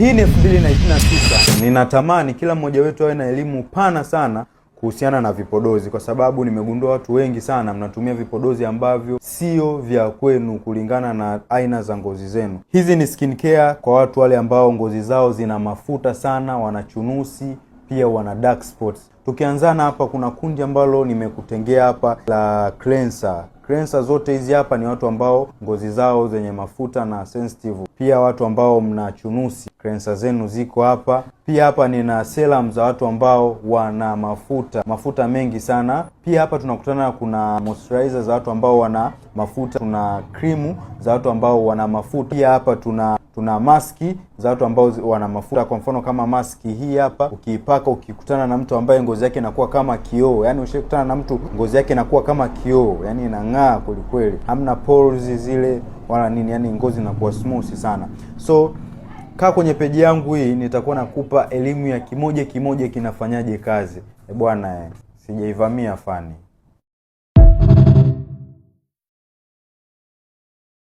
Hii ni 2026. Ninatamani kila mmoja wetu awe na elimu pana sana kuhusiana na vipodozi, kwa sababu nimegundua watu wengi sana mnatumia vipodozi ambavyo sio vya kwenu kulingana na aina za ngozi zenu. Hizi ni skincare kwa watu wale ambao ngozi zao zina mafuta sana, wana chunusi, pia wana dark spots. Tukianzana hapa, kuna kundi ambalo nimekutengea hapa la cleanser. Cleanser zote hizi hapa ni watu ambao ngozi zao zenye mafuta na sensitive. Pia watu ambao mna chunusi, cleanser zenu ziko hapa. Pia hapa nina serum za watu ambao wana mafuta mengi sana. Pia hapa tunakutana, kuna moisturizer za watu ambao wana mafuta, tuna cream za watu ambao wana mafuta. Pia hapa tuna maski za watu ambao wana mafuta. Kwa mfano kama maski hii hapa, ukiipaka ukikutana na mtu ambaye ngozi yake inakuwa kama kioo, yani ushikutana na mtu ngozi yake inakuwa kama kioo, yani inang'aa kweli kweli, hamna pores zile wala nini, yani ngozi inakuwa smooth sana. So kaa kwenye peji yangu hii, nitakuwa nakupa elimu ya kimoja kinafanyaje kazi. Bwana, sijaivamia fani.